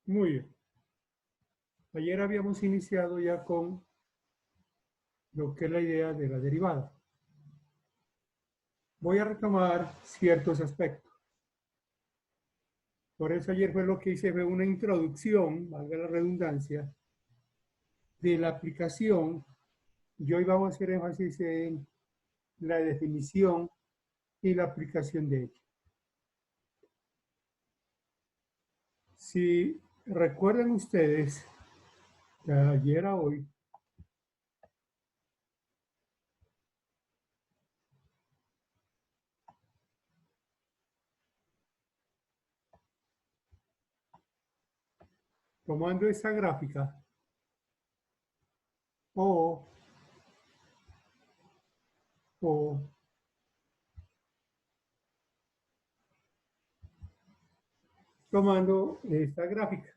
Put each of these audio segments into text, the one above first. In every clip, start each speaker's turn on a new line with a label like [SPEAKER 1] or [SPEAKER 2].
[SPEAKER 1] Muy bien. Ayer habíamos iniciado ya con lo que es la idea de la derivada. Voy a retomar ciertos aspectos. Por eso ayer fue lo que hice, fue una introducción, valga la redundancia, de la aplicación. Y hoy vamos a hacer énfasis en la definición y la aplicación de ella. Si recuerdan ustedes, de ayer a hoy, tomando esta gráfica, o tomando esta gráfica.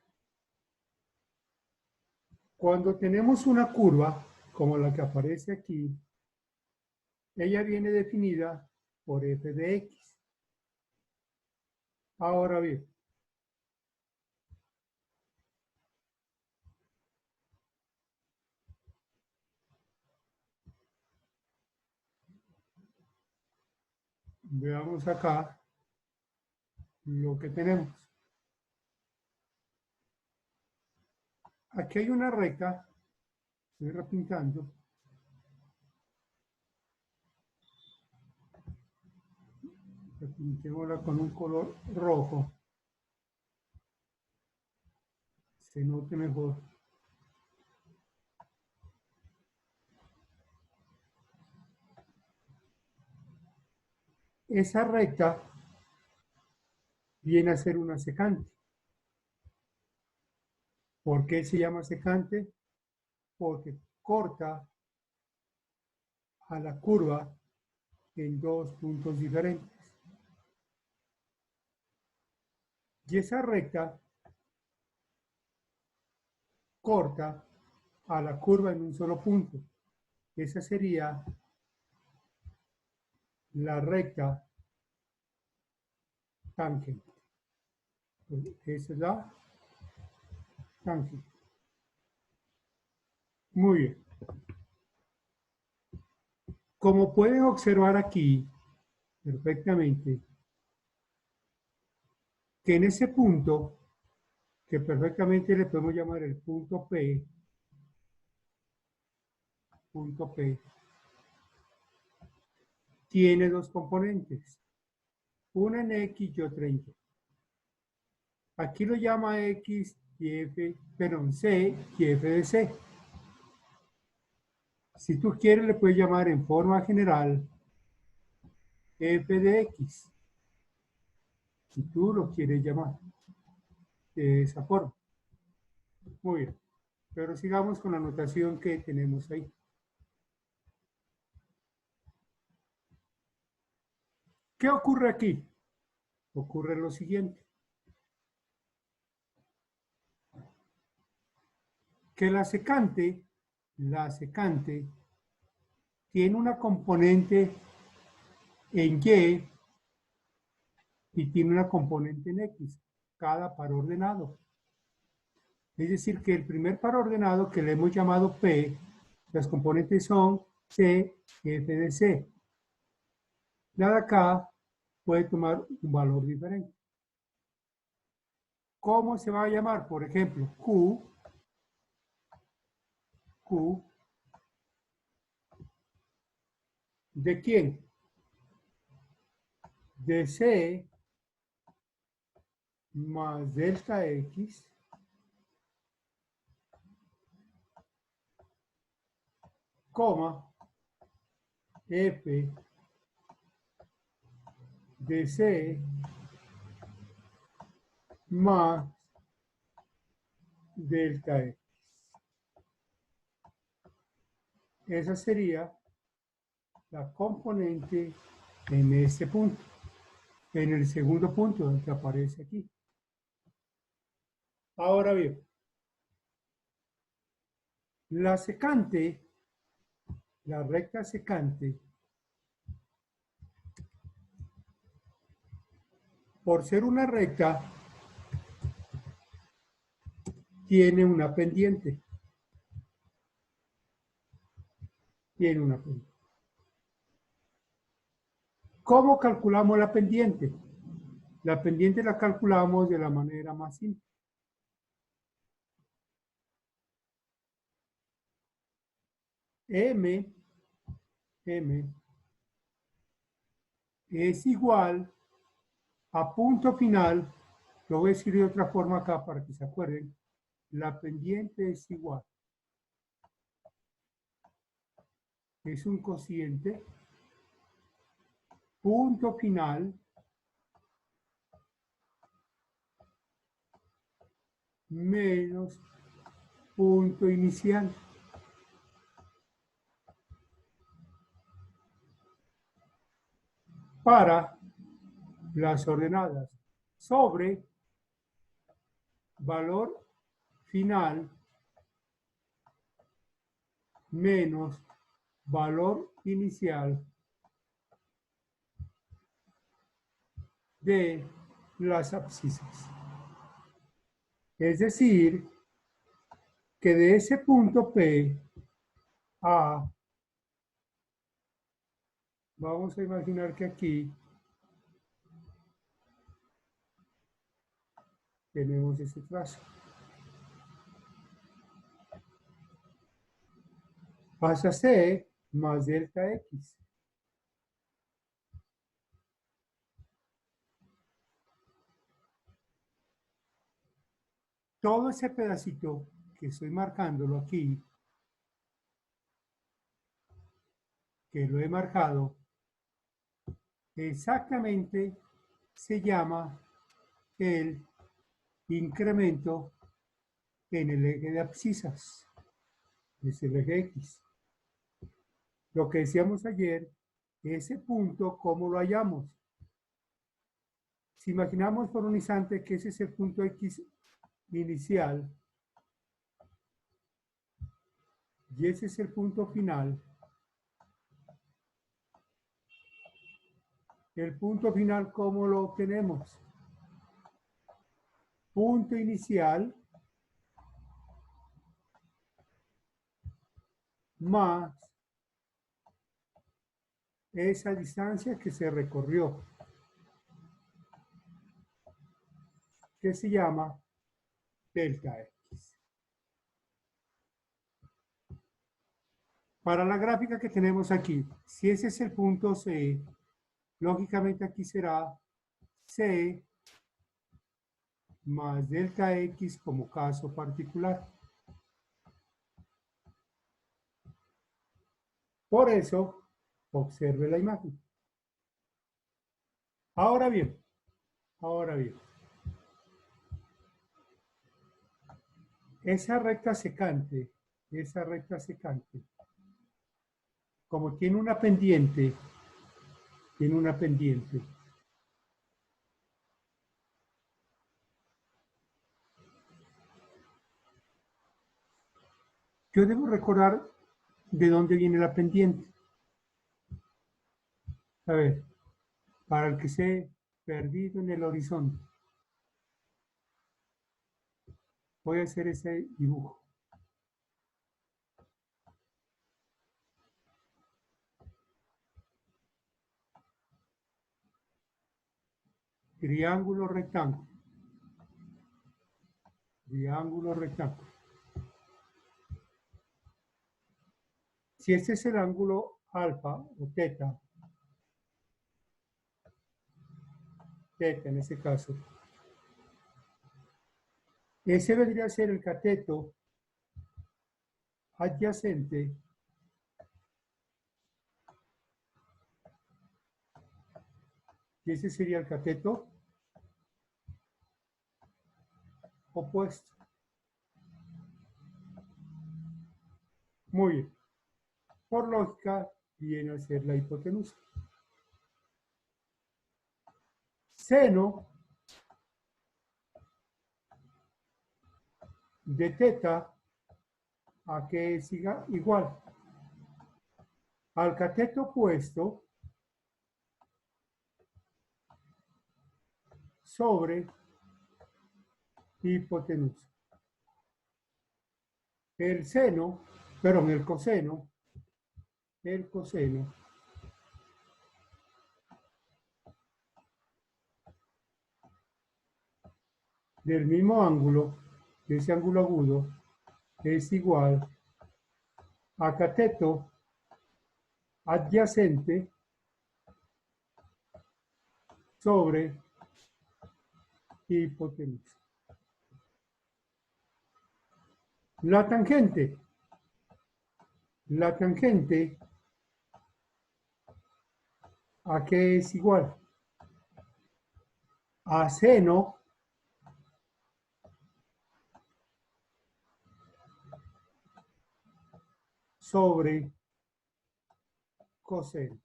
[SPEAKER 1] Cuando tenemos una curva, como la que aparece aquí, ella viene definida por f de x. Ahora bien, veamos acá lo que tenemos. Aquí hay una recta, estoy repintando, repintémosla con un color rojo, se note mejor. Esa recta viene a ser una secante. ¿Por qué se llama secante? Porque corta a la curva en dos puntos diferentes. Y esa recta corta a la curva en un solo punto. Esa sería la recta tangente. Esa es la tangente. Muy bien. Como pueden observar aquí perfectamente, que en ese punto, que perfectamente le podemos llamar el punto P, tiene dos componentes, una en X y otra en Y. Aquí lo llama X y F, perdón, C y F de C. Si tú quieres, le puedes llamar en forma general F de X, si tú lo quieres llamar de esa forma. Muy bien, pero sigamos con la notación que tenemos ahí. ¿Qué ocurre aquí? Ocurre lo siguiente. Que la secante tiene una componente en y tiene una componente en X, cada par ordenado. Es decir, que el primer par ordenado que le hemos llamado P, las componentes son C y F de C. La de acá puede tomar un valor diferente. ¿Cómo se va a llamar? Por ejemplo, Q ¿de quién? De C más delta X coma F de C más delta X. Esa sería la componente en este punto, en el segundo punto que aparece aquí. Ahora bien, la secante, la recta secante, por ser una recta, tiene una pendiente. Tiene una pendiente. ¿Cómo calculamos la pendiente? La pendiente la calculamos de la manera más simple. M es igual a punto final, lo voy a decir de otra forma acá para que se acuerden, la pendiente es igual, es un cociente, punto final, menos punto inicial. Para las ordenadas sobre valor final menos valor inicial de las abscisas. Es decir, que de ese punto P a, vamos a imaginar que aquí tenemos ese trazo. Pasa C más delta X. Todo ese pedacito que estoy marcándolo aquí, que lo he marcado, exactamente se llama el incremento en el eje de abscisas, es el eje X. Lo que decíamos ayer, ese punto, ¿cómo lo hallamos? Si imaginamos por un instante que ese es el punto X inicial y ese es el punto final, el punto final, ¿cómo lo obtenemos? Punto inicial más esa distancia que se recorrió, que se llama delta X. Para la gráfica que tenemos aquí, si ese es el punto C, lógicamente aquí será C más delta X como caso particular. Por eso, observe la imagen. Ahora bien, esa recta secante, como tiene una pendiente, yo debo recordar de dónde viene la pendiente. A ver, para el que esté perdido en el horizonte, voy a hacer ese dibujo. Triángulo rectángulo. Triángulo rectángulo. Si este es el ángulo alfa o teta en ese caso, ese vendría a ser el cateto adyacente y ese sería el cateto opuesto. Muy bien. Por lógica, viene a ser la hipotenusa. Seno de teta, ¿a qué es igual? Al cateto opuesto sobre hipotenusa. el seno, perdón, el coseno del mismo ángulo, de ese ángulo agudo, es igual a cateto adyacente sobre hipotenusa. La tangente ¿a qué es igual? A seno sobre coseno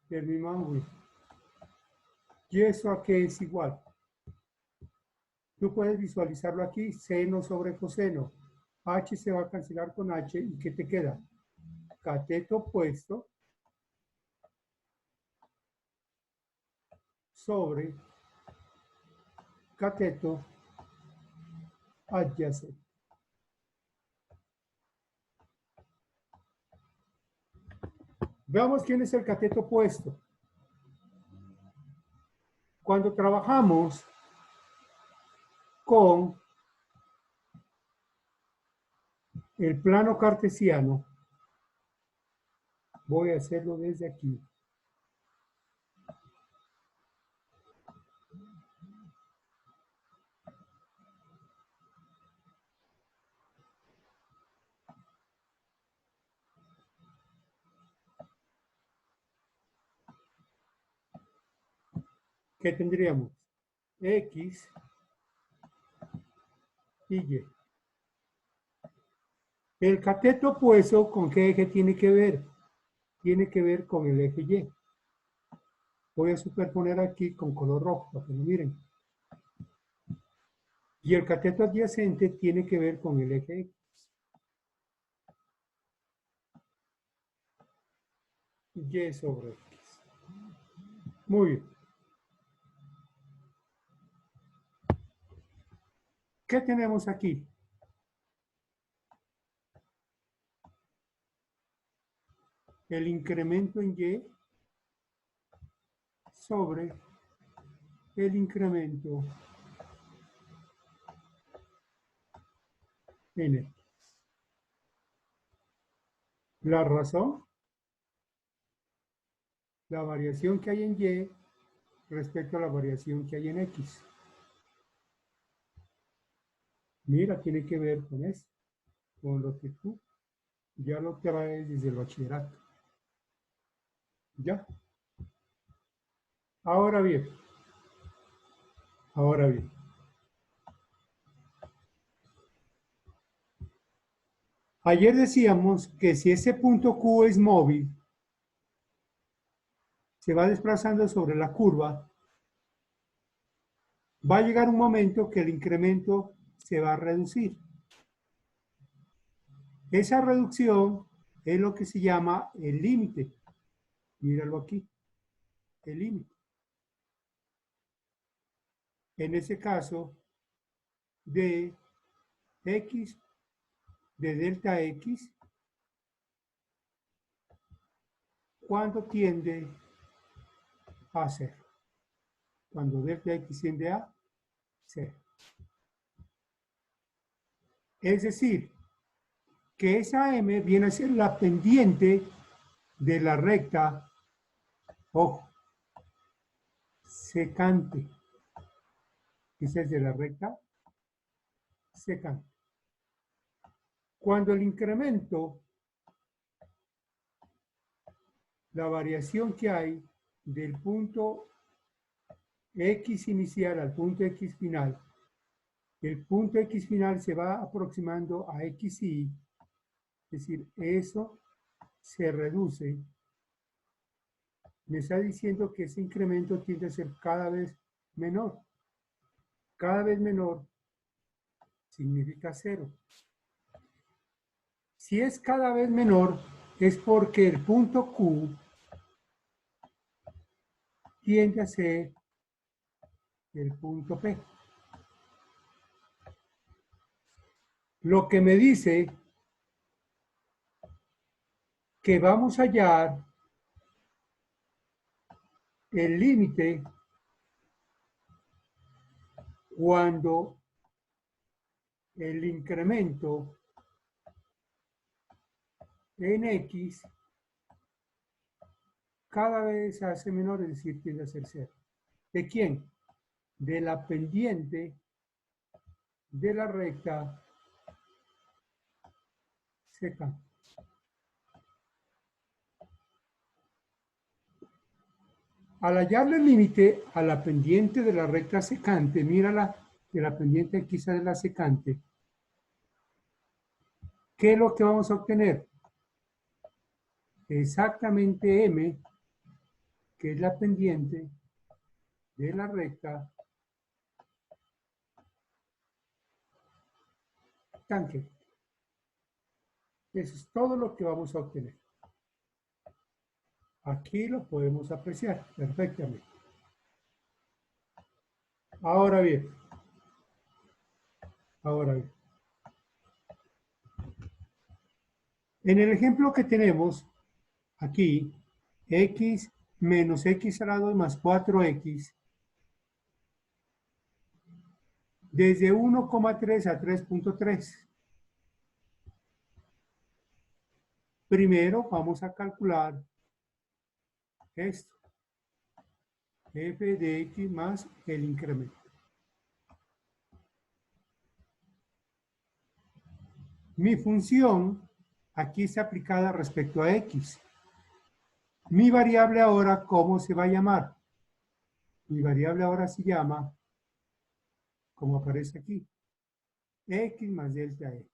[SPEAKER 1] del mismo ángulo. ¿Y eso a qué es igual? Tú puedes visualizarlo aquí, seno sobre coseno. H se va a cancelar con H y ¿qué te queda? Cateto opuesto sobre cateto adyacente. Veamos quién es el cateto opuesto. Cuando trabajamos con el plano cartesiano, voy a hacerlo desde aquí. ¿Qué tendríamos? X y Y. El cateto opuesto, ¿con qué eje tiene que ver? Tiene que ver con el eje Y. Voy a superponer aquí con color rojo, para que lo miren. Y el cateto adyacente tiene que ver con el eje X. Y sobre X. Muy bien. ¿Qué tenemos aquí? El incremento en Y sobre el incremento en X. La razón, la variación que hay en Y respecto a la variación que hay en X. Mira, tiene que ver con eso, con lo que tú ya lo traes desde el bachillerato. ¿Ya? Ahora bien, ahora bien. Ayer decíamos que si ese punto Q es móvil, se va desplazando sobre la curva, va a llegar un momento que el incremento se va a reducir. Esa reducción es lo que se llama el límite. Míralo aquí, el límite. En ese caso, de X, de delta X, ¿cuándo tiende a cero? Cuando delta X tiende a cero. Es decir, que esa M viene a ser la pendiente de la recta, ojo, secante. Esa es de la recta secante. Cuando el incremento, la variación que hay del punto X inicial al punto X final, el punto X final se va aproximando a XY, es decir, eso se reduce. Me está diciendo que ese incremento tiende a ser cada vez menor. Cada vez menor significa cero. Si es cada vez menor, es porque el punto Q tiende a ser el punto P. Lo que me dice que vamos a hallar el límite cuando el incremento en X cada vez se hace menor, es decir, tiende a ser cero. ¿De quién? De la pendiente de la recta seca. Al hallarle el límite a la pendiente de la recta secante, mírala, de la pendiente X de la secante, ¿qué es lo que vamos a obtener? Exactamente M, que es la pendiente de la recta tangente. Eso es todo lo que vamos a obtener. Aquí lo podemos apreciar perfectamente. Ahora bien, en el ejemplo que tenemos aquí, x menos x a la 2 más 4x, desde 1,3 a 3,3. Primero vamos a calcular esto, f de x más el incremento. Mi función aquí está aplicada respecto a x. Mi variable ahora, ¿cómo se va a llamar? Mi variable ahora se llama, como aparece aquí, x más delta x.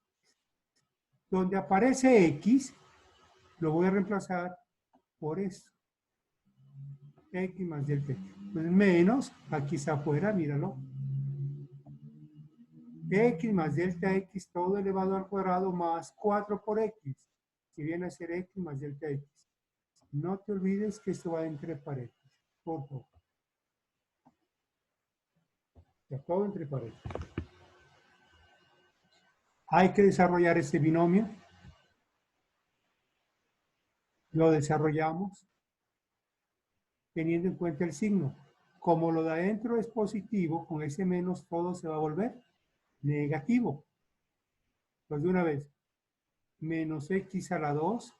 [SPEAKER 1] Donde aparece x, lo voy a reemplazar por esto. X más delta x. Pues menos, aquí está afuera, míralo. X más delta x todo elevado al cuadrado más 4 por x, que viene a ser x más delta x. No te olvides que esto va entre paréntesis, por favor. Ya todo entre paréntesis. Hay que desarrollar este binomio. Lo desarrollamos teniendo en cuenta el signo. Como lo de adentro es positivo, con ese menos todo se va a volver negativo. Pues de una vez, menos x a la 2,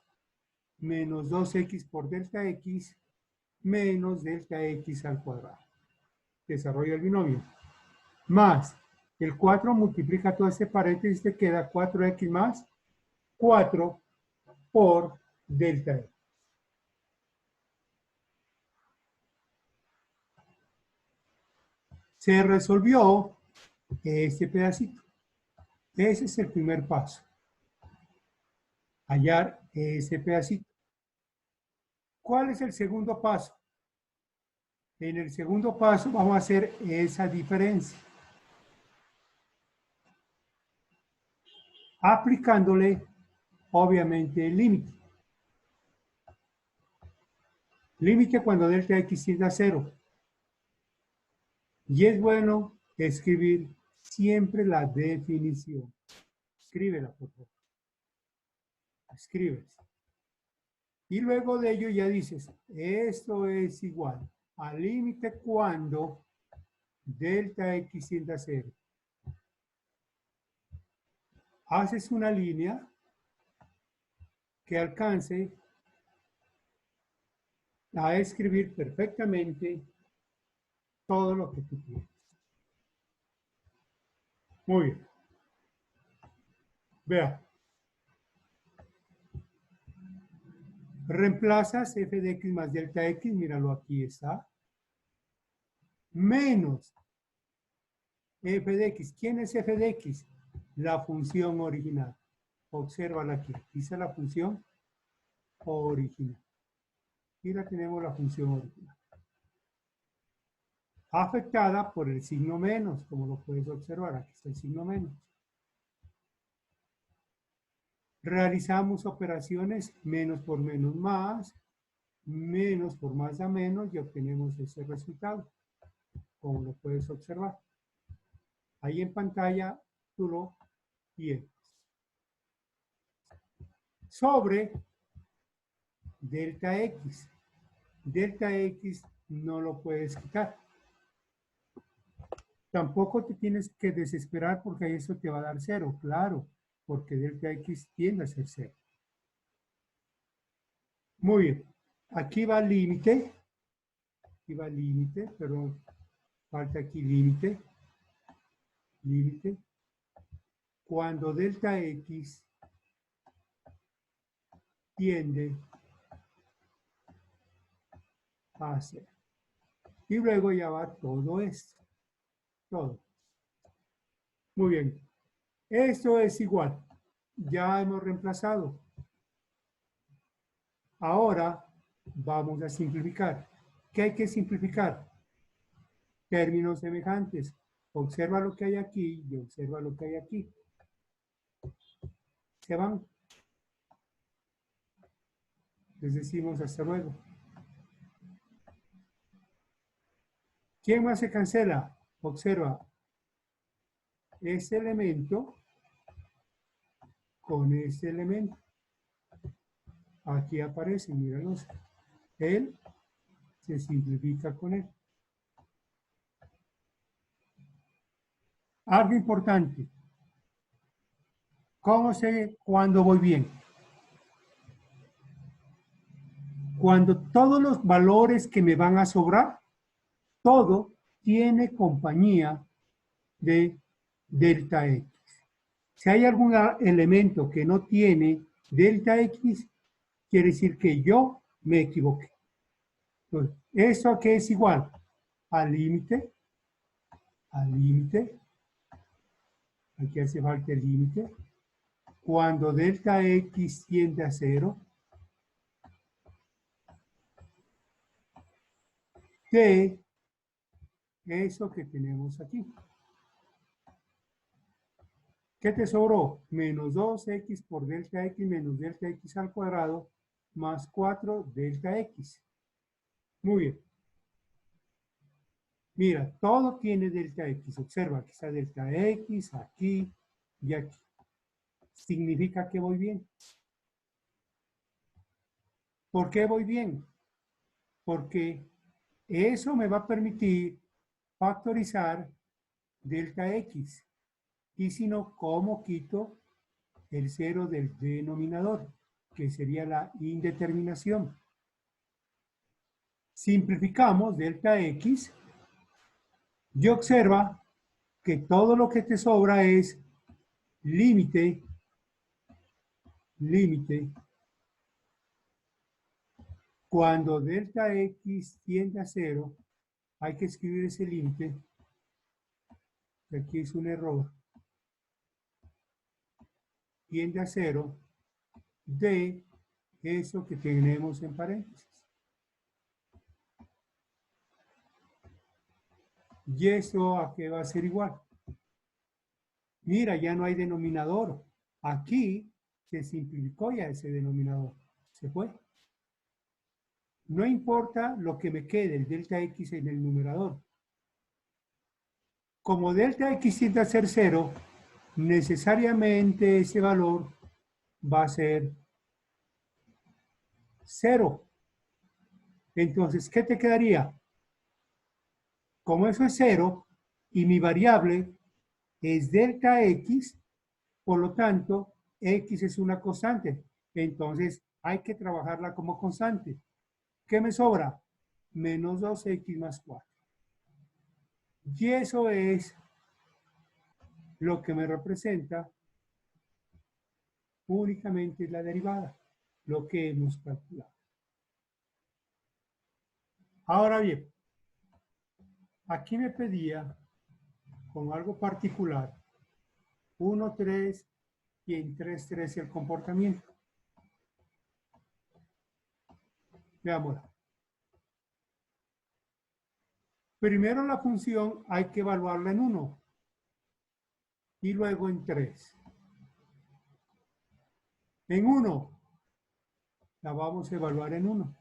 [SPEAKER 1] menos 2x por delta x, menos delta x al cuadrado. Desarrollo el binomio. Más el 4 multiplica todo este paréntesis, te queda 4x más 4 por delta x. Se resolvió este pedacito. Ese es el primer paso. Hallar ese pedacito. ¿Cuál es el segundo paso? En el segundo paso vamos a hacer esa diferencia. Aplicándole, obviamente, el límite. Límite cuando delta x tiende a 0. Y es bueno escribir siempre la definición. Escríbela, por favor. Escribes. Y luego de ello ya dices, esto es igual al límite cuando delta x tiende a 0. Haces una línea que alcance a escribir perfectamente todo lo que tú quieres. Muy bien. Vea. Reemplazas f de x más delta x, míralo, aquí está. Menos f de x. ¿Quién es f de x? La función original. Obsérvala aquí. Dice la función original. Y la tenemos la función original. Afectada por el signo menos, como lo puedes observar. Aquí está el signo menos. Realizamos operaciones menos por menos más, menos por más da menos y obtenemos ese resultado, como lo puedes observar. Ahí en pantalla tú lo tienes. sobre delta X. Delta X no lo puedes quitar. Tampoco te tienes que desesperar porque eso te va a dar 0, claro, porque delta X tiende a ser 0. Muy bien. Aquí va límite. Aquí va límite, perdón. Falta aquí límite. Límite. Cuando delta X tiende a 0. Y luego ya va todo esto. Todo. Muy bien. Esto es igual. Ya hemos reemplazado. Ahora vamos a simplificar. ¿Qué hay que simplificar? Términos semejantes. Observa lo que hay aquí y observa lo que hay aquí. Se van. Les decimos hasta luego. ¿Quién más se cancela? Observa. Este elemento con este elemento. Aquí aparece, míralos. Él se simplifica con él. Algo importante. ¿Cómo sé cuándo voy bien? Cuando todos los valores que me van a sobrar, todo tiene compañía de delta X. Si hay algún elemento que no tiene delta X, quiere decir que yo me equivoqué. Entonces, ¿eso a qué es igual? Al límite, aquí hace falta el límite, cuando delta X tiende a 0, de eso que tenemos aquí. ¿Qué te sobró? Menos 2x por delta x menos delta x al cuadrado más 4 delta x. Muy bien. Mira, todo tiene delta x. Observa, aquí está delta x, aquí y aquí. Significa que voy bien. ¿Por qué voy bien? Porque eso me va a permitir factorizar delta x. Y si no, ¿cómo quito el 0 del denominador? Que sería la indeterminación. Simplificamos delta x y observa que todo lo que te sobra es límite, límite. Cuando delta x tiende a 0, hay que escribir ese límite. Aquí es un error. Tiende a 0 de eso que tenemos en paréntesis. ¿Y eso a qué va a ser igual? Mira, ya no hay denominador. Aquí se simplificó ya ese denominador. Se fue. No importa lo que me quede, el delta x en el numerador. Como delta x tiende a ser 0, necesariamente ese valor va a ser 0. Entonces, ¿qué te quedaría? Como eso es 0 y mi variable es delta x, por lo tanto, x es una constante. Entonces, hay que trabajarla como constante. ¿Qué me sobra? Menos 2x más 4. Y eso es lo que me representa únicamente la derivada, lo que hemos calculado. Ahora bien, aquí me pedía, con algo particular, 1, 3 y en 3, 3 el comportamiento. Veámosla. Primero la función hay que evaluarla en 1 y luego en 3. En 1 la vamos a evaluar en 1.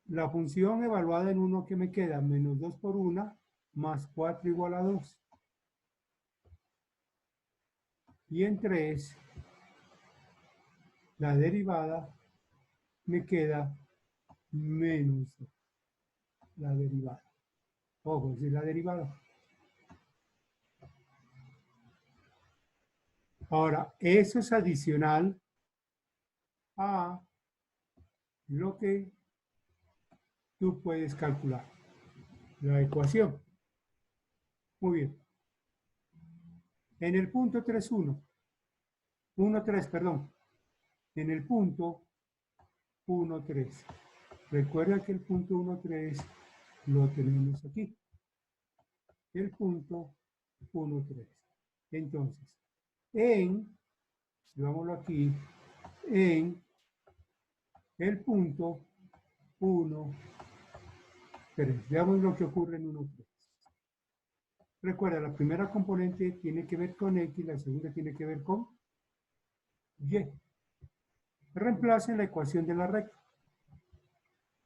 [SPEAKER 1] La función evaluada en 1 que me queda, menos 2 por 1, más 4 igual a 2. Y en 3, la derivada me queda menos la derivada. Ojo, es la derivada. Ahora, eso es adicional a lo que tú puedes calcular, la ecuación. Muy bien. En el punto 3.1, 1.3, perdón. En el punto 1.3. Recuerda que el punto 1.3 lo tenemos aquí. El punto 1.3. Entonces, digámoslo aquí, en el punto 1.3. Veamos lo que ocurre en 1.3. Recuerda, la primera componente tiene que ver con X, la segunda tiene que ver con Y. Reemplace la ecuación de la recta.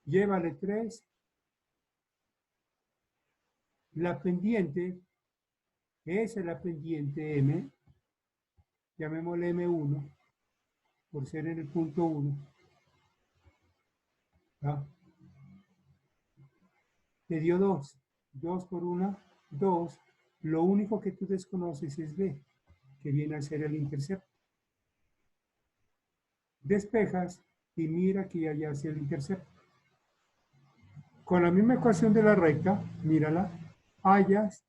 [SPEAKER 1] Y vale 3. La pendiente, esa es la pendiente M, llamémosle M1, por ser en el punto 1. ¿Ah? Te dio 2. 2 por 1, 2. Lo único que tú desconoces es B, que viene a ser el intercepto. Despejas y mira que allá hacia el intercepto. Con la misma ecuación de la recta, mírala, hallas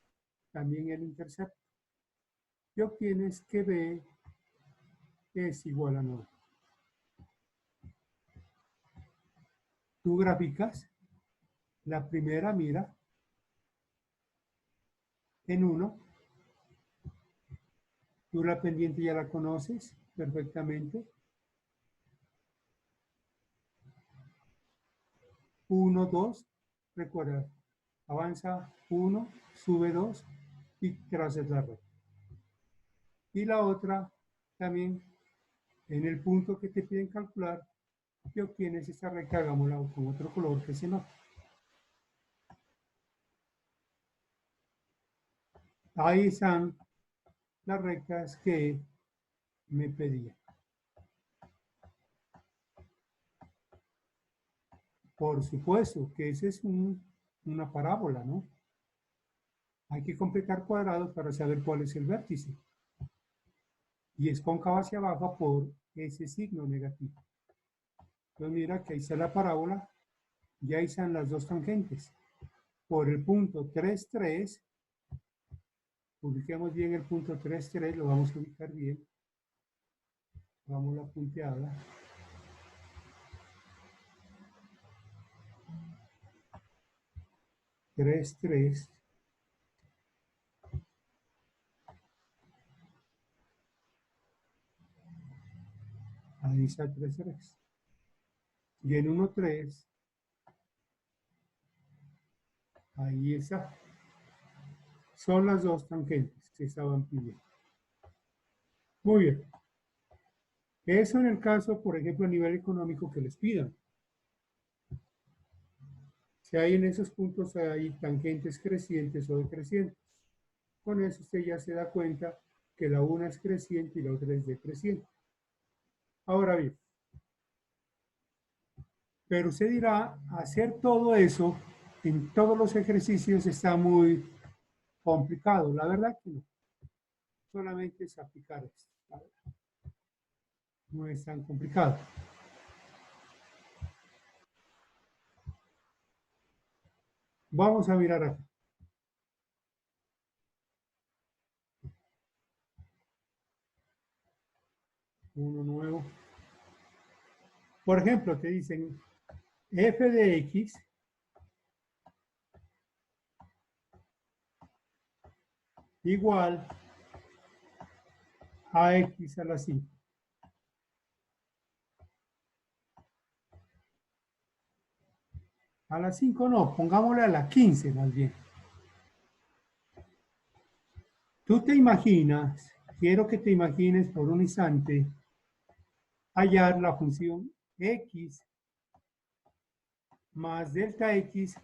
[SPEAKER 1] también el intercepto. Y obtienes que B es igual a 9. Tú graficas la primera, mira, en 1. Tú la pendiente ya la conoces perfectamente. 1, 2, recuerda, avanza 1, sube 2 y trazas la recta. Y la otra también en el punto que te piden calcular, que obtienes esta recta, hagámosla con otro color que se nota. Ahí están las rectas que me pedían. Por supuesto que esa es una parábola, ¿no? Hay que completar cuadrados para saber cuál es el vértice. Y es cóncava hacia abajo por ese signo negativo. Entonces mira que ahí está la parábola y ahí están las dos tangentes. Por el punto 3,3, ubiquemos bien el punto 3,3, lo vamos a ubicar bien. Vamos la punteada. Tres, tres. Ahí está 3,3. Y en 1,3, ahí está. Son las dos tangentes que estaban pidiendo. Muy bien. Eso en el caso, por ejemplo, a nivel económico que les pidan. Si hay en esos puntos hay tangentes crecientes o decrecientes. Con eso usted ya se da cuenta que la una es creciente y la otra es decreciente. Ahora bien, pero usted dirá, hacer todo eso en todos los ejercicios está muy complicado. La verdad que no. Solamente es aplicar esto. No es tan complicado. Vamos a mirar acá. Uno nuevo. Por ejemplo, te dicen f de x igual a x a la 5. A la 5 no, pongámosle a la 15 más bien. Tú te imaginas, quiero que te imagines por un instante, hallar la función x más delta x.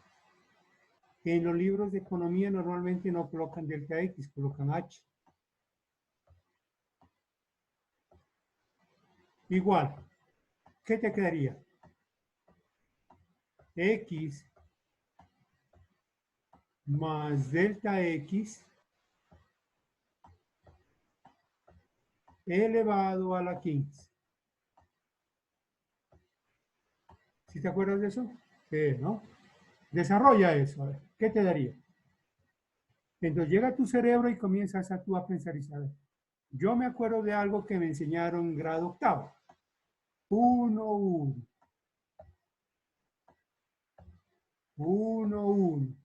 [SPEAKER 1] En los libros de economía normalmente no colocan delta x, colocan h. igual, ¿qué te quedaría? X más delta X elevado a la 15. ¿Sí te acuerdas de eso? Sí, ¿no? Desarrolla eso. A ver, ¿qué te daría? Entonces llega a tu cerebro y comienzas a tú a pensar y saber. Yo me acuerdo de algo que me enseñaron en grado octavo. 1, 1. 1, 1.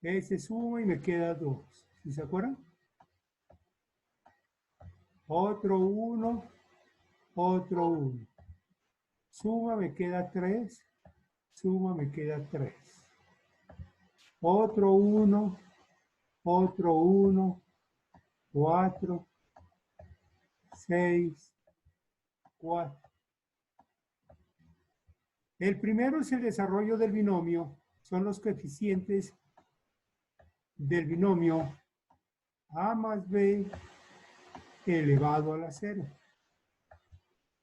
[SPEAKER 1] Ese suma y me queda 2. ¿Sí se acuerdan? Otro 1, otro 1. Suma me queda 3. Suma me queda 3. Otro 1, otro 1, 4, 6, 4. El primero es el desarrollo del binomio. Son los coeficientes del binomio a más b elevado a la 0.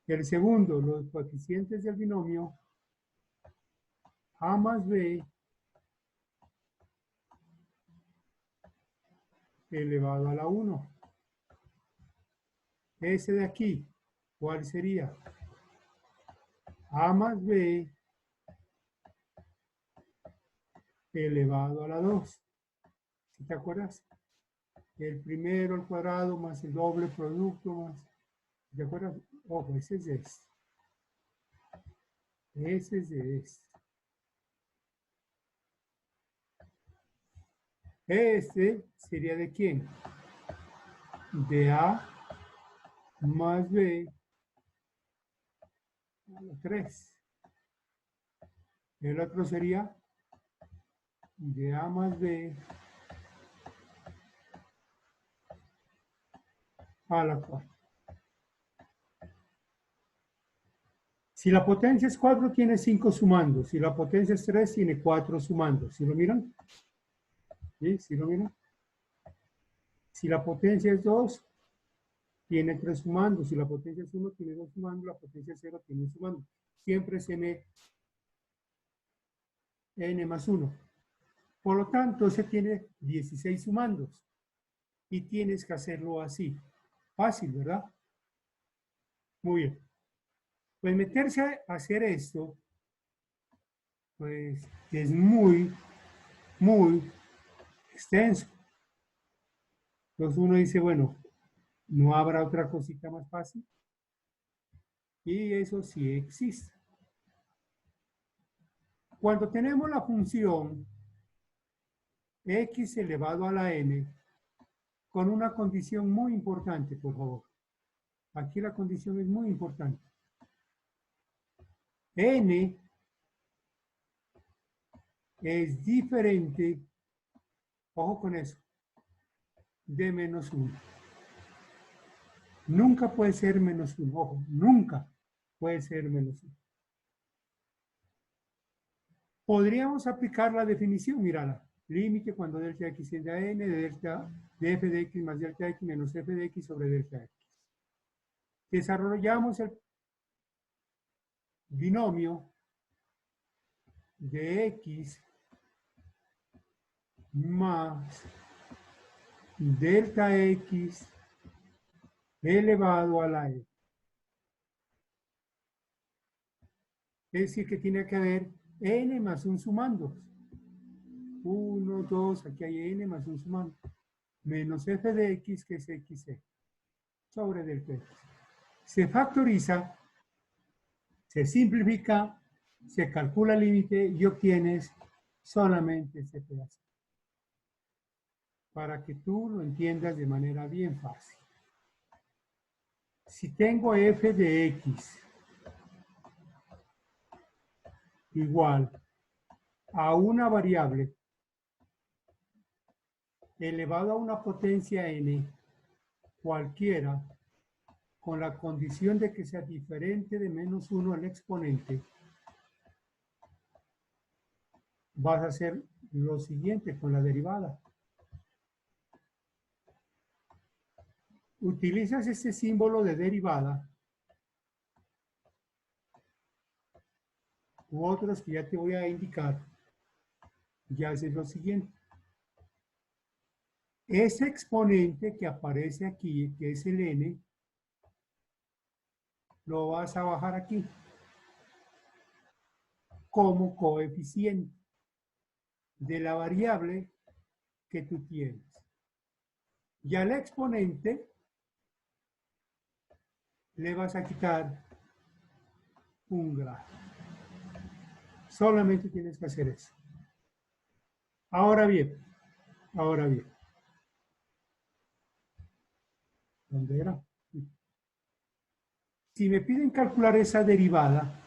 [SPEAKER 1] El segundo, los coeficientes del binomio a más b elevado a la 1. Ese de aquí, ¿cuál sería? A más b elevado a la 2. ¿Sí te acuerdas? El primero al cuadrado más el doble producto más... ¿Te acuerdas? Ojo, ese es de este. Ese es de este. Este sería de quién? De A más B a la 3. El otro sería de A más B a la 4. Si la potencia es 4, tiene 5 sumando. Si la potencia es 3, tiene 4 sumando. ¿Sí lo miran? ¿Sí? ¿Sí lo miran? Si la potencia es 2, tiene 3 sumando. Si la potencia es 1, tiene 2 sumando. La potencia es 0, tiene 1 sumando. Siempre es n más 1. Por lo tanto, se tiene 16 sumandos. Y tienes que hacerlo así. Fácil, ¿verdad? Muy bien. Pues meterse a hacer esto, pues es muy, muy extenso. Entonces uno dice, bueno, ¿no habrá otra cosita más fácil? Y eso sí existe. Cuando tenemos la función x elevado a la n, con una condición muy importante, por favor. Aquí la condición es muy importante. N es diferente, ojo con eso, de menos 1. Nunca puede ser menos 1, ojo, nunca puede ser menos 1. Podríamos aplicar la definición, mírala. Límite cuando delta x tiende a n de f de x más delta x menos f de x sobre delta x. Desarrollamos el binomio de x más delta x elevado a la e. Es decir, que tiene que haber n más un sumando. 1, 2, aquí hay n más un sumando. Menos f de x, que es xe, sobre delta x. Se factoriza, se simplifica, se calcula el límite y obtienes solamente ese pedazo. Para que tú lo entiendas de manera bien fácil. Si tengo f de x igual a una variable elevado a una potencia n cualquiera, con la condición de que sea diferente de menos 1 el exponente, vas a hacer lo siguiente con la derivada. utilizas este símbolo de derivada u otros que ya te voy a indicar, ya haces lo siguiente. Ese exponente que aparece aquí, que es el n, lo vas a bajar aquí como coeficiente de la variable que tú tienes. Y al exponente le vas a quitar un grado. Solamente tienes que hacer eso. Ahora bien, ¿dónde era? Si me piden calcular esa derivada,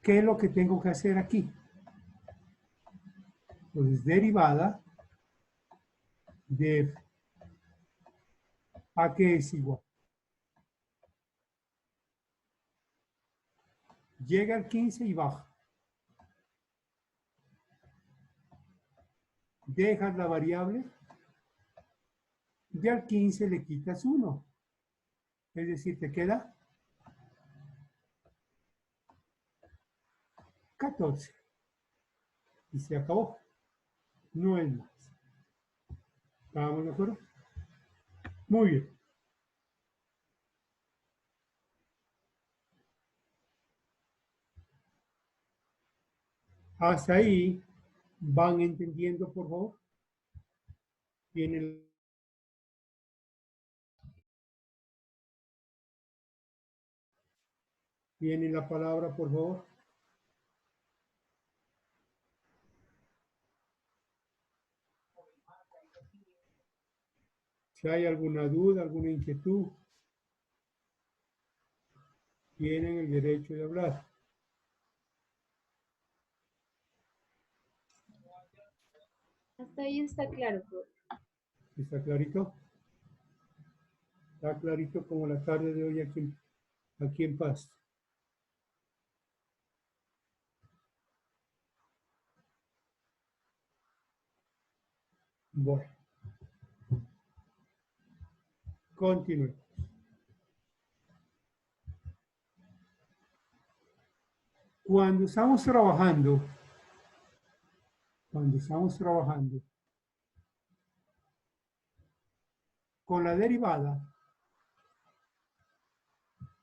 [SPEAKER 1] ¿qué es lo que tengo que hacer aquí? Pues derivada de f. ¿A qué es igual? Llega al 15 y baja. Dejas la variable y al 15 le quitas 1. Es decir, te queda 14. Y se acabó. No es más. ¿Estábamos de acuerdo? Muy bien. Hasta ahí van entendiendo, por favor. Tienen la palabra, por favor. Si hay alguna duda, alguna inquietud, tienen el derecho de hablar.
[SPEAKER 2] Hasta ahí está claro, profe.
[SPEAKER 1] ¿Está clarito? Está clarito como la tarde de hoy aquí en Paz. Bueno, continúe. Cuando estamos trabajando con la derivada,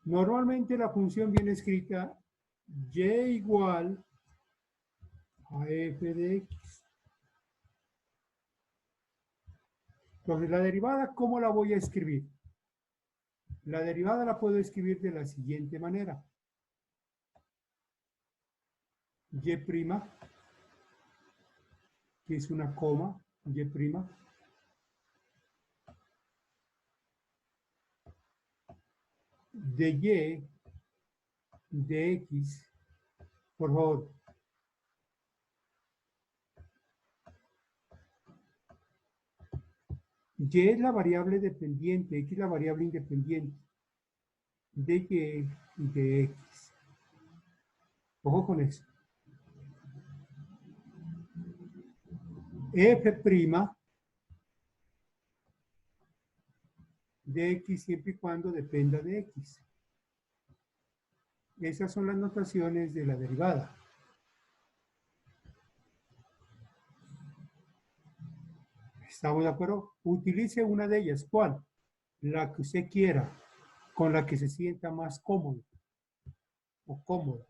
[SPEAKER 1] normalmente la función viene escrita y igual a f de x. Entonces, la derivada, ¿cómo la voy a escribir? La derivada la puedo escribir de la siguiente manera. Y', que es una coma, y', de y de x, por favor. Y es la variable dependiente, x la variable independiente de y y de x. Ojo con eso. F' de x siempre y cuando dependa de x. Esas son las notaciones de la derivada. ¿Estamos de acuerdo? Utilice una de ellas. ¿Cuál? La que usted quiera, con la que se sienta más cómodo o cómoda.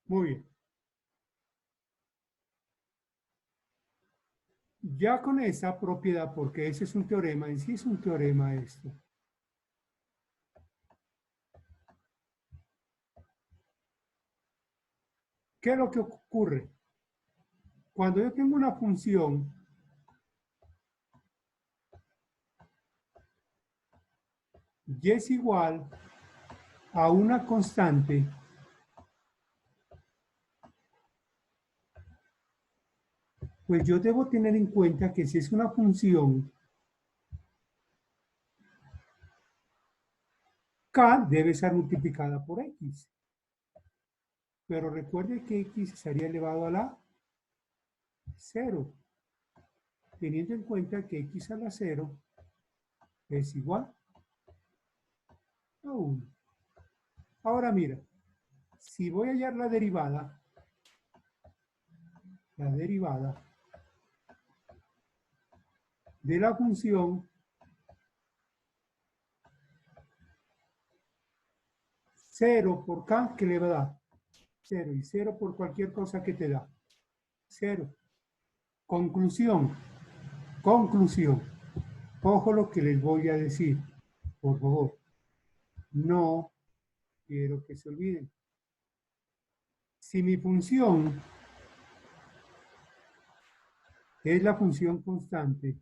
[SPEAKER 1] Muy bien. Ya con esa propiedad, porque ese es un teorema, en sí es un teorema esto. ¿Qué es lo que ocurre? Cuando yo tengo una función y es igual a una constante, pues yo debo tener en cuenta que si es una función, k debe ser multiplicada por x. Pero recuerde que x estaría elevado a la 0, teniendo en cuenta que x a la 0 es igual a 1. Ahora mira, si voy a hallar la derivada de la función 0 por k, que le va a dar 0, y 0 por cualquier cosa que te da 0. Conclusión. Ojo lo que les voy a decir, por favor. No quiero que se olviden. Si mi función es la función constante,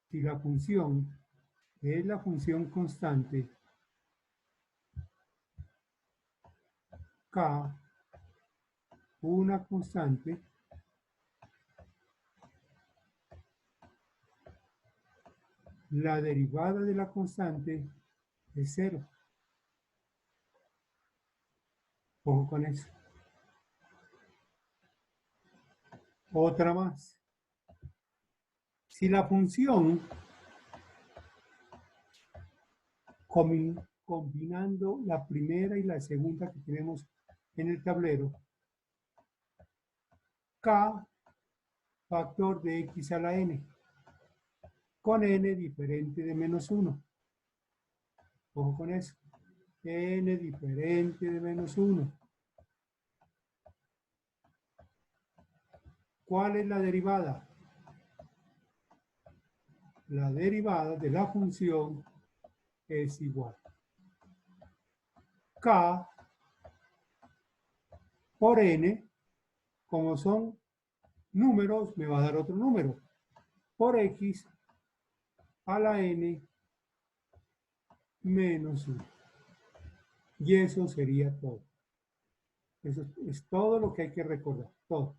[SPEAKER 1] si la función es la función constante k, una constante, la derivada de la constante es 0. Ojo con eso. Otra más. Si la función, combinando la primera y la segunda que tenemos en el tablero, k factor de x a la n, con n diferente de menos 1. Ojo con eso. N diferente de menos 1. ¿Cuál es la derivada? La derivada de la función es igual k por n, como son números, me va a dar otro número, por x a la n menos 1. Y eso sería todo. Eso es todo lo que hay que recordar, todo.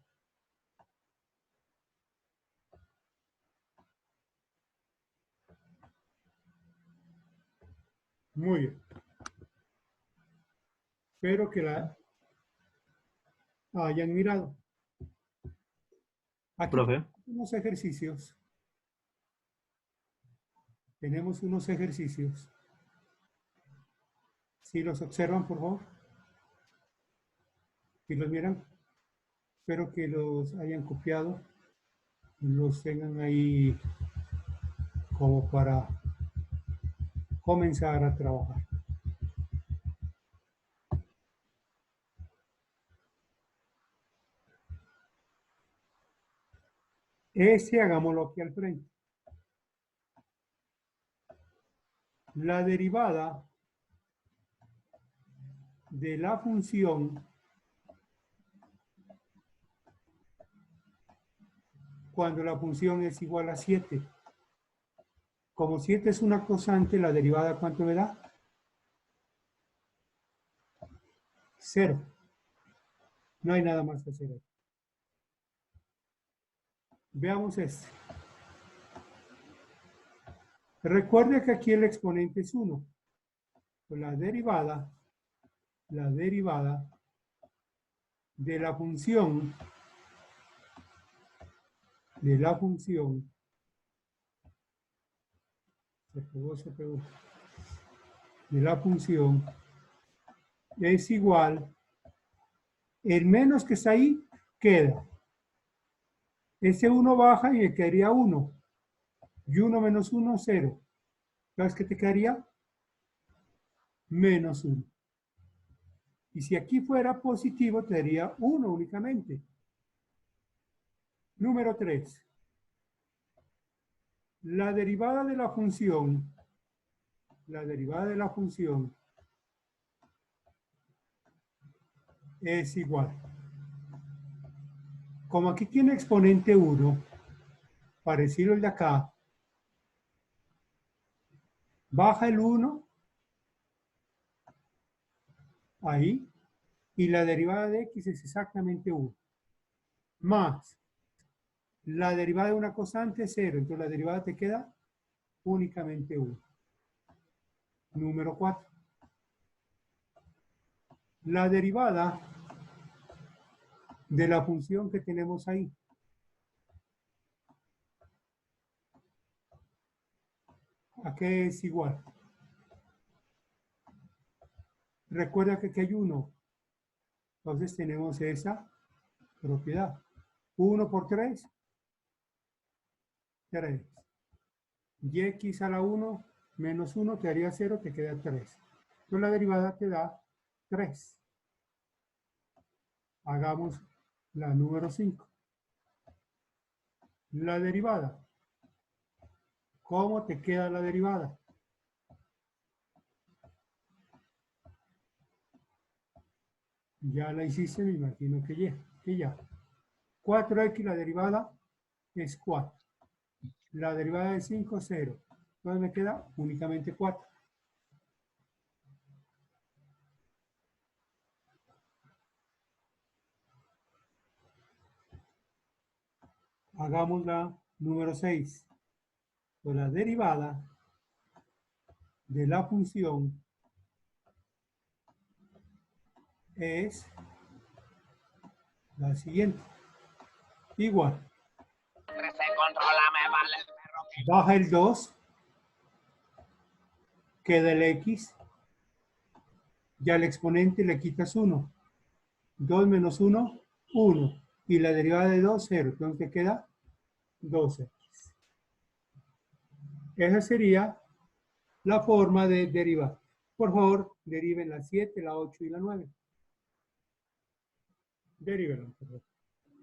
[SPEAKER 1] Muy bien. Espero que la hayan mirado. Aquí
[SPEAKER 3] Profe.
[SPEAKER 1] tenemos unos ejercicios. Tenemos unos ejercicios. Si los observan, por favor. Si los miran. Espero que los hayan copiado. Los tengan ahí como para comenzar a trabajar. Hagámoslo aquí al frente. La derivada de la función cuando la función es igual a 7. Como 7 es una constante, la derivada, ¿cuánto me da? 0. No hay nada más que hacer ahí. Veamos este. Recuerde que aquí el exponente es 1. Pues la derivada de la función es igual, el menos que está ahí queda. Ese 1 baja y me quedaría 1. Y 1 menos 1, 0. ¿Sabes qué te quedaría? Menos 1. Y si aquí fuera positivo, te daría 1 únicamente. Número 3. La derivada de la función es igual. Como aquí tiene exponente 1, parecido al de acá, baja el 1 ahí, y la derivada de x es exactamente 1. Más la derivada de una constante es 0, entonces la derivada te queda únicamente 1. Número 4. La derivada de la función que tenemos ahí. ¿A qué es igual? Recuerda que aquí hay 1. Entonces tenemos esa propiedad. 1 por 3, 3. Y x a la 1 menos 1 te daría 0, te queda 3. Entonces la derivada te da 3. Hagamos la número 5. La derivada. ¿Cómo te queda la derivada? Ya la hiciste, me imagino que ya. 4x, la derivada es 4. La derivada de 5, 0. Entonces me queda únicamente 4. Hagamos la número 6. Pues la derivada de la función es la siguiente. Igual. Baja el 2, queda el x, y al exponente le quitas 1. 2 menos 1, 1. Y la derivada de 2, 0. Entonces queda 2x. Esa sería la forma de derivar. Por favor, deriven la 7, la 8 y la 9. Derívenla, por favor.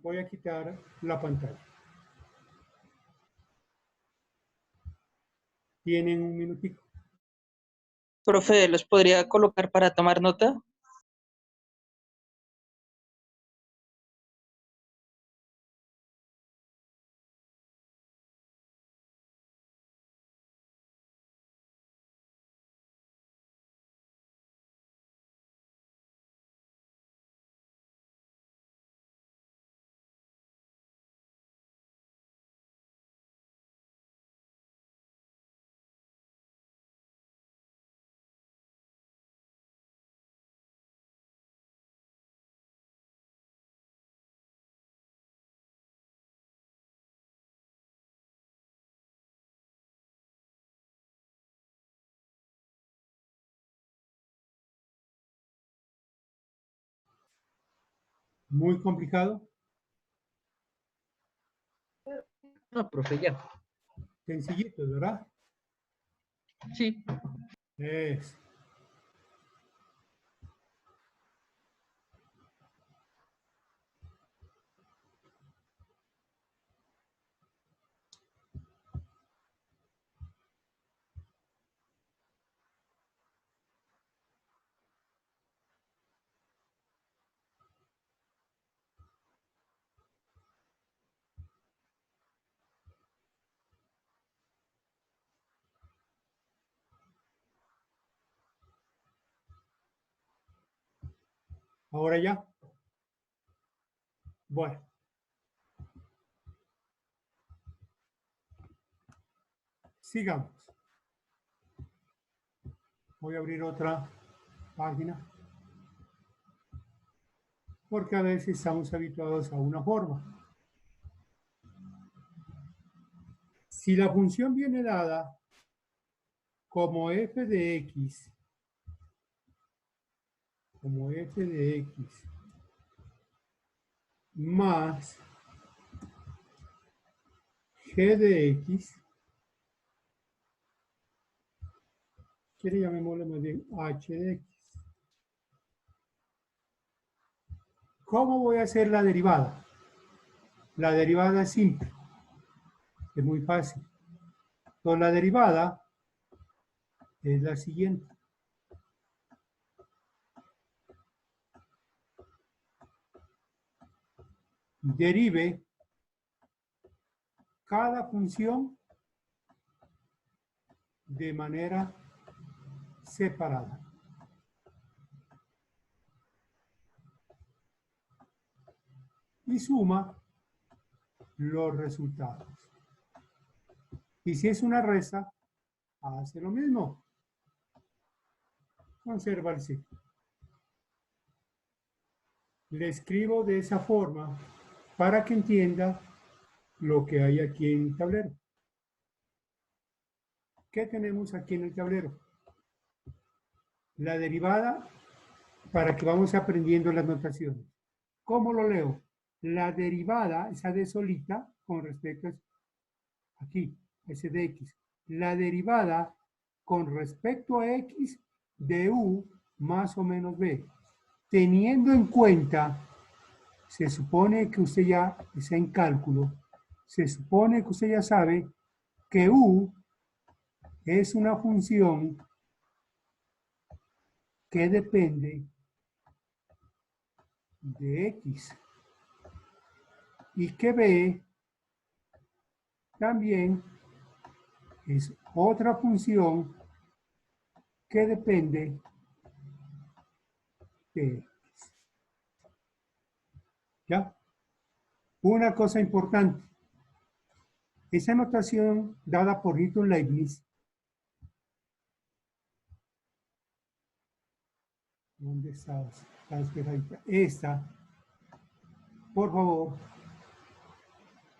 [SPEAKER 1] Voy a quitar la pantalla. Tienen un minutico.
[SPEAKER 3] Profe, ¿los podría colocar para tomar nota?
[SPEAKER 1] Muy complicado.
[SPEAKER 3] No, profe, ya.
[SPEAKER 1] Sencillito, ¿verdad?
[SPEAKER 3] Sí.
[SPEAKER 1] Es. Ahora ya. Bueno. Sigamos. Voy a abrir otra página. Porque a veces estamos habituados a una forma. Si la función viene dada como f de x, más g de x, quiere llamémosle más bien h de x. ¿Cómo voy a hacer la derivada? La derivada es simple, es muy fácil. Entonces la derivada es la siguiente. Derive cada función de manera separada. Y suma los resultados. Y si es una resta, hace lo mismo. Conserva el ciclo. Le escribo de esa forma para que entienda lo que hay aquí en el tablero. Ok, ¿Qué tenemos aquí en el tablero? La derivada, para que vamos aprendiendo las notaciones. ¿Cómo lo leo? La derivada, esa de solita, con respecto a aquí, ese de x. La derivada con respecto a x de u más o menos b. Teniendo en cuenta, se supone que usted ya está en cálculo, se supone que usted ya sabe que u es una función que depende de x y que b también es otra función que depende de x. ¿Ya? Una cosa importante, esa notación dada por Newton Leibniz, ¿dónde está la despejadita? Esta, por favor,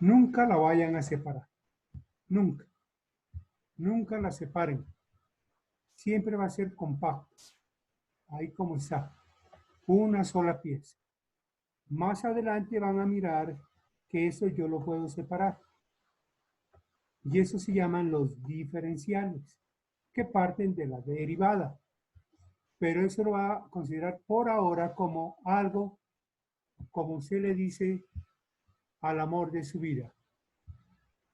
[SPEAKER 1] nunca la vayan a separar. Nunca. Nunca la separen. Siempre va a ser compacto. Ahí como está. Una sola pieza. Más adelante van a mirar que eso yo lo puedo separar. Y eso se llaman los diferenciales, que parten de la derivada. Pero eso lo va a considerar por ahora como algo, como usted le dice al amor de su vida.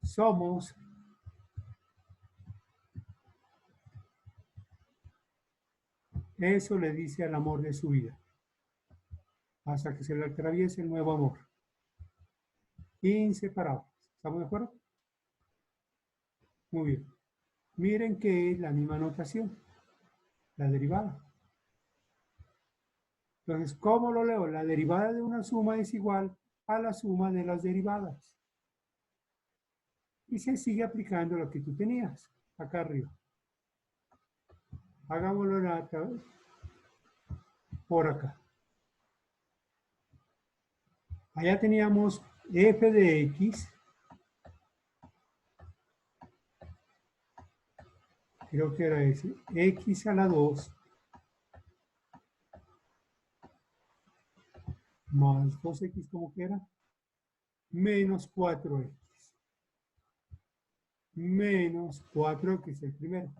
[SPEAKER 1] Somos eso le dice al amor de su vida. Hasta que se le atraviese el nuevo amor. Inseparables. ¿Estamos de acuerdo? Muy bien. Miren que es la misma notación. La derivada. Entonces, ¿cómo lo leo? La derivada de una suma es igual a la suma de las derivadas. Y se sigue aplicando lo que tú tenías acá arriba. Hagámoslo por acá. Allá teníamos f de x. Creo que era ese. X a la 2 más 2x como que era. Menos 4x. Menos 4x el primero.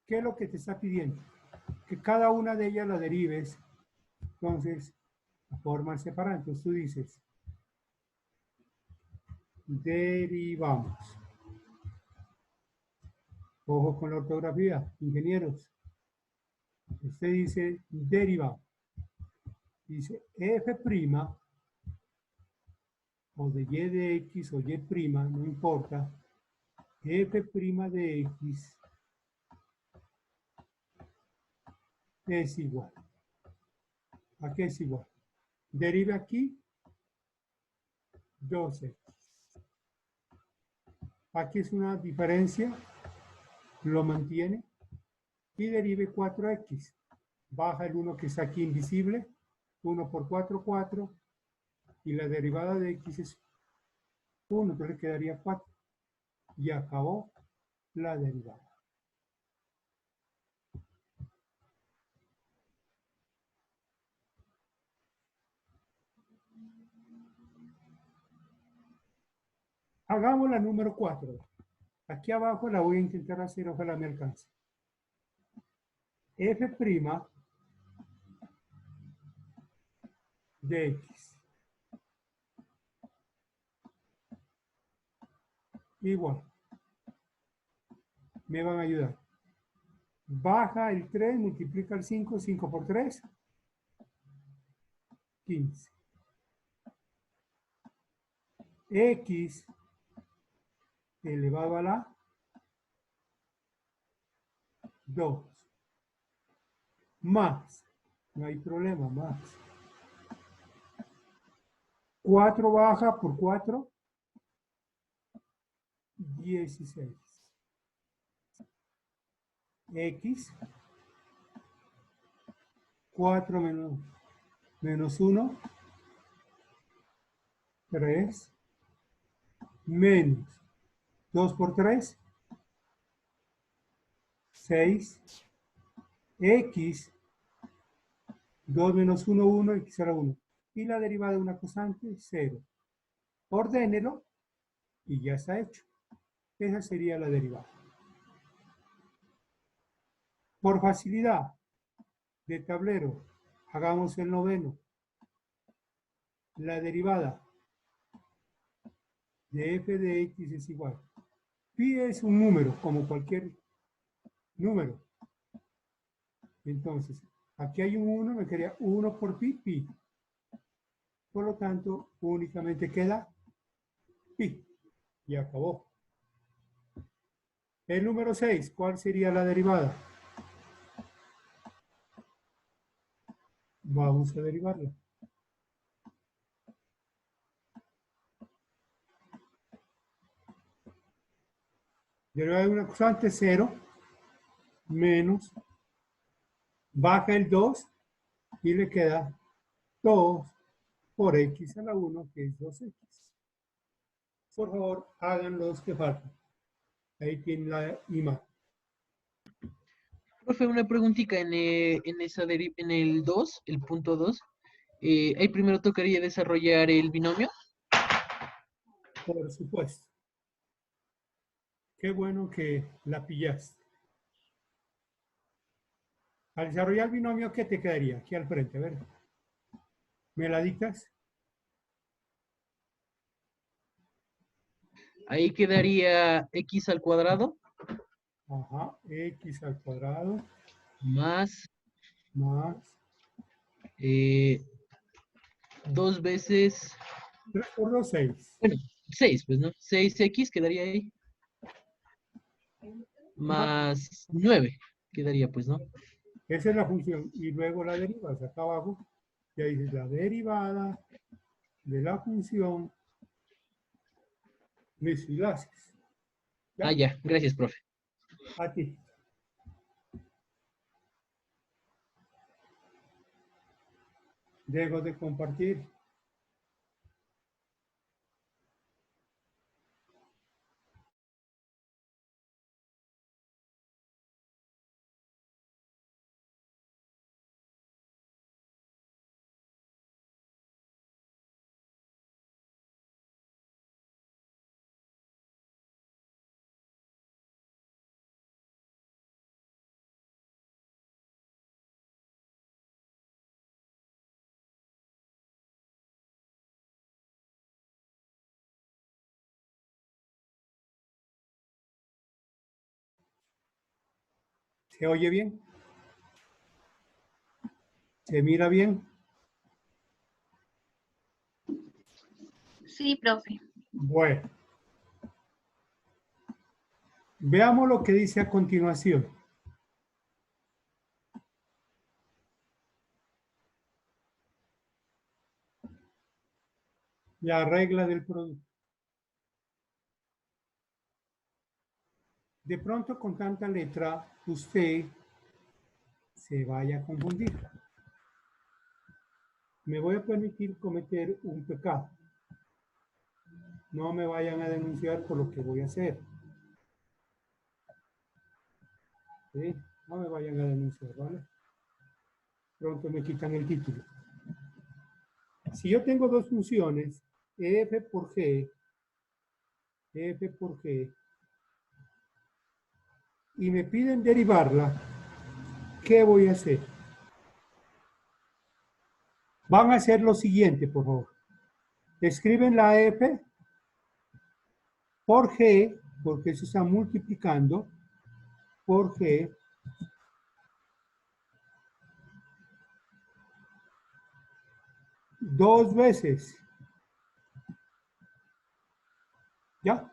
[SPEAKER 1] ¿Qué es lo que te está pidiendo? Que cada una de ellas la derives. Entonces, la forma separada. Entonces tú dices, derivamos. Ojo con la ortografía, ingenieros. Usted dice derivamos. Dice f' o de y de x o y', no importa. F' de x es igual. ¿A qué es igual? Deriva aquí 2x. Aquí es una diferencia, lo mantiene y derive 4x. Baja el 1 que está aquí invisible, 1 por 4, 4, y la derivada de x es 1, entonces quedaría 4. Y acabó la derivada. Hagamos la número 4. Aquí abajo la voy a intentar hacer, ojalá me alcance. F' de x igual. Me van a ayudar. Baja el 3, multiplica el 5, 5 por 3, 15. X elevado a la 2. Más, no hay problema, más. 4 baja por 4, 16. X, 4 menos 1, 3, menos 2 por 3, 6, x, 2 menos 1, 1, x será 1. Y la derivada de una constante, 0. Ordénelo y ya está hecho. Esa sería la derivada. Por facilidad de tablero, hagamos el noveno. La derivada de f de x es igual. Pi es un número, como cualquier número. Entonces, aquí hay un 1, me quedaría 1 por pi, pi. Por lo tanto, únicamente queda pi. Y acabó. El número 6, ¿cuál sería la derivada? Vamos a derivarla. Derivada de una constante 0 menos, baja el 2 y le queda 2 por x a la 1, que es 2x. Por favor, hagan los que faltan. Ahí tienen la imagen.
[SPEAKER 4] Profe, una preguntita en el 2, el punto 2. Ahí primero tocaría desarrollar el binomio.
[SPEAKER 1] Por supuesto. Qué bueno que la pillaste. Al desarrollar el binomio, ¿qué te quedaría? Aquí al frente, a ver. ¿Me la dictas?
[SPEAKER 4] Ahí quedaría x al cuadrado
[SPEAKER 1] Ajá, x al cuadrado
[SPEAKER 4] más
[SPEAKER 1] más
[SPEAKER 4] 2 veces,
[SPEAKER 1] 3 por 2, 6.
[SPEAKER 4] bueno, 6, pues, ¿no? 6x quedaría ahí. Más 9 quedaría, pues, ¿no?
[SPEAKER 1] Esa es la función. Y luego la derivas acá abajo. Ya dices la derivada de la función Messi Laces.
[SPEAKER 4] Ah, ya, gracias, profe.
[SPEAKER 1] A ti. Dejo de compartir. ¿Se oye bien? ¿Se mira bien?
[SPEAKER 2] Sí, profe.
[SPEAKER 1] Bueno. Veamos lo que dice a continuación. La regla del producto. De pronto con tanta letra usted se vaya a confundir. Me voy a permitir cometer un pecado. No me vayan a denunciar por lo que voy a hacer. ¿Sí? No me vayan a denunciar, ¿vale? Pronto me quitan el título. Si yo tengo dos funciones, f por g, y me piden derivarla, ¿qué voy a hacer? Van a hacer lo siguiente, por favor. Escriben la f por g, porque se está multiplicando, por g, dos veces. ¿Ya?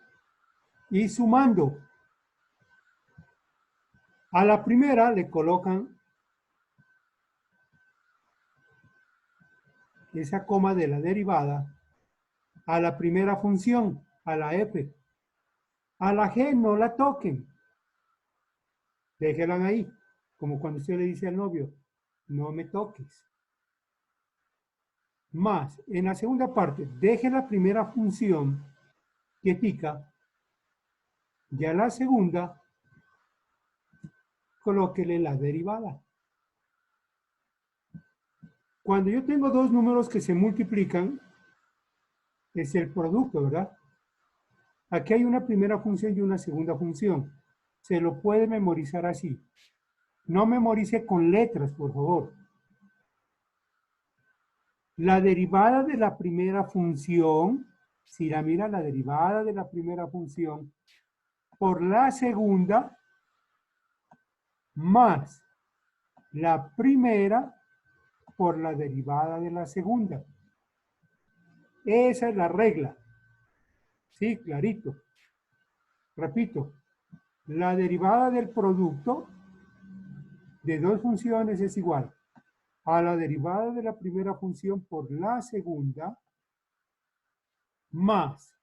[SPEAKER 1] Y sumando. A la primera le colocan esa coma de la derivada a la primera función, a la f. A la g no la toquen. Déjenla ahí, como cuando usted le dice al novio, no me toques. Más, en la segunda parte, deje la primera función quietica Ya la segunda, colóquele la derivada. Cuando yo tengo dos números que se multiplican, es el producto, ¿verdad? Aquí hay una primera función y una segunda función. Se lo puede memorizar así. No memorice con letras, por favor. La derivada de la primera función, si la mira, la derivada de la primera función por la segunda más la primera por la derivada de la segunda. Esa es la regla. Sí, clarito. Repito, la derivada del producto de dos funciones es igual a la derivada de la primera función por la segunda más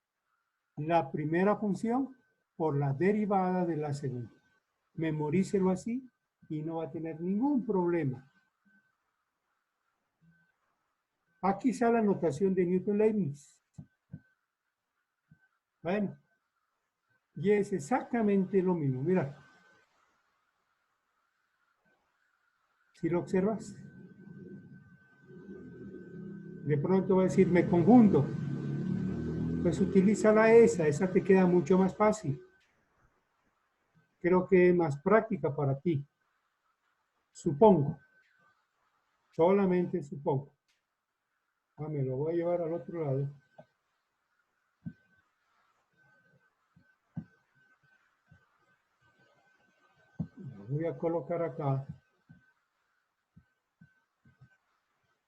[SPEAKER 1] la primera función por la derivada de la segunda. Memorícelo así y no va a tener ningún problema. Aquí está la notación de Newton-Leibniz. Bueno, y es exactamente lo mismo. Mira, si lo observas, de pronto va a decir, me confundo. Pues utiliza esa te queda mucho más fácil. Creo que es más práctica para ti. Supongo. Solamente supongo. Me lo voy a llevar al otro lado. Lo voy a colocar acá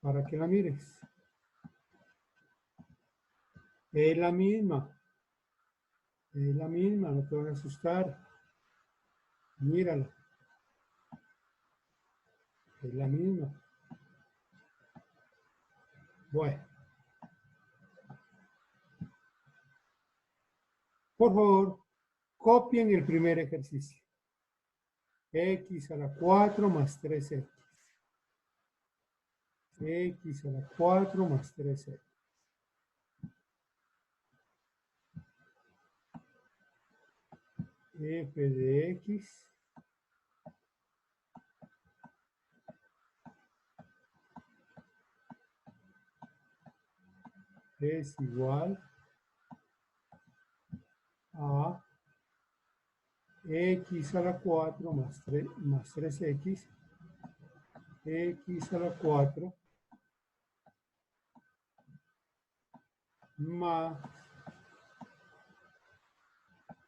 [SPEAKER 1] para que la mires. Es la misma. Es la misma, no te vas a asustar. Mírala. Es la misma. Bueno. Por favor, copien el primer ejercicio. X a la 4 más 3x. X a la 4 más 3x. F de X es igual a X a la 4 más 3x. X a la 4 más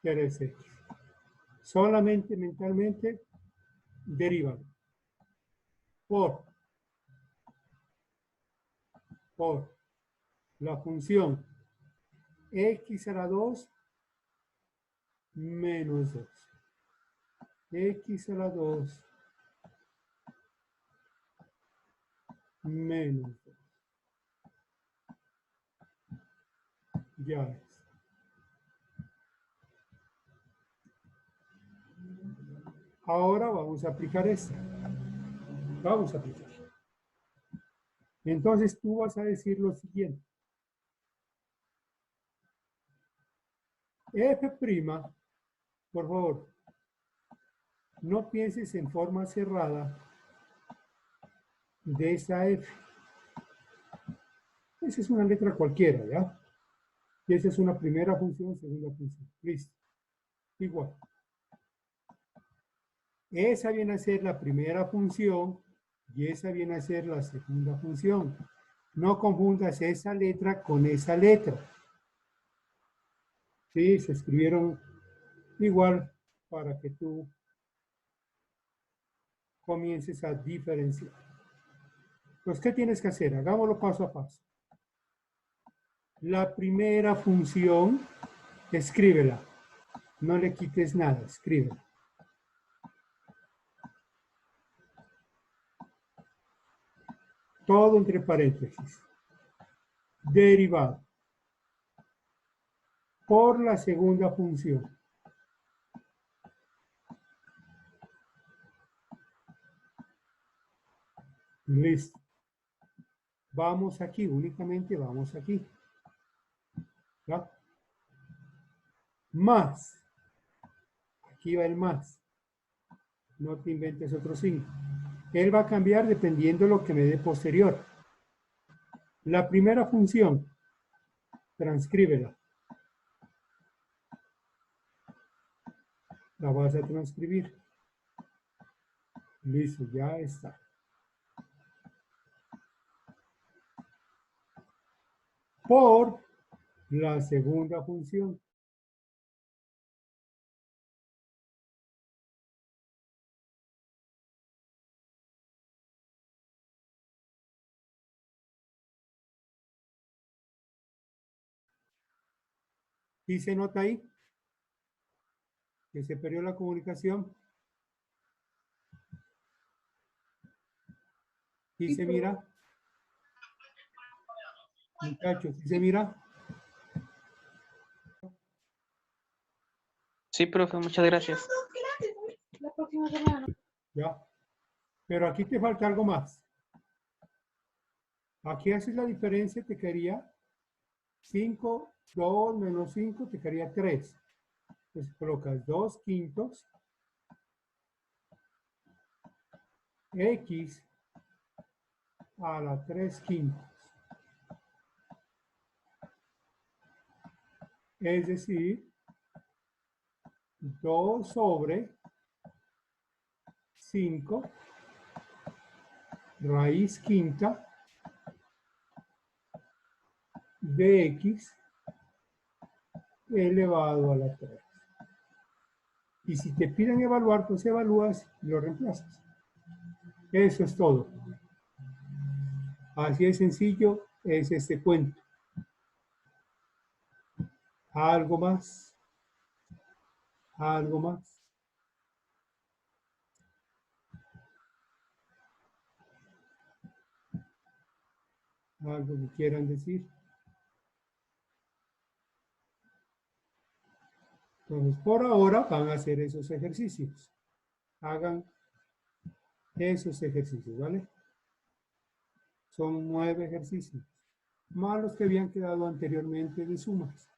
[SPEAKER 1] 3x. Solamente mentalmente derivan por la función x a la 2 menos 2. X a la 2 menos 2. Ya es. Ahora vamos a aplicar esta. Vamos a aplicar. Entonces tú vas a decir lo siguiente. F', por favor, no pienses en forma cerrada de esa F. Esa es una letra cualquiera, ¿ya? Y esa es una primera función, segunda función. Listo. Igual. Esa viene a ser la primera función y esa viene a ser la segunda función. No confundas esa letra con esa letra. Sí, se escribieron igual para que tú comiences a diferenciar. Pues, ¿qué tienes que hacer? Hagámoslo paso a paso. La primera función, escríbela. No le quites nada, escríbela. Todo entre paréntesis. Derivado por la segunda función. Listo. Vamos aquí, únicamente vamos aquí. ¿Ya? Más Aquí va el más. No te inventes otro signo. Él va a cambiar dependiendo de lo que me dé posterior. La primera función, transcríbela. La vas a transcribir. Listo, ya está. Por la segunda función. ¿Sí se nota ahí? Que se perdió la comunicación. ¿Sí se mira? Muchachos, ¿sí se mira?
[SPEAKER 3] Sí, profe, muchas gracias.
[SPEAKER 2] La próxima semana.
[SPEAKER 1] Ya. Pero aquí te falta algo más. Aquí haces la diferencia, te quedaría 5, 2 menos 5, te quedaría 3. Entonces colocas 2 quintos x a la 3 quintos. Es decir, 2 sobre 5 raíz quinta de x elevado a la 3. Y si te piden evaluar, pues evalúas y lo reemplazas. Eso es todo. Así de sencillo es este cuento. ¿Algo más? ¿Algo más? ¿Algo que quieran decir? Entonces, por ahora van a hacer esos ejercicios. Hagan esos ejercicios, ¿vale? Son 9 ejercicios, más los que habían quedado anteriormente de sumas.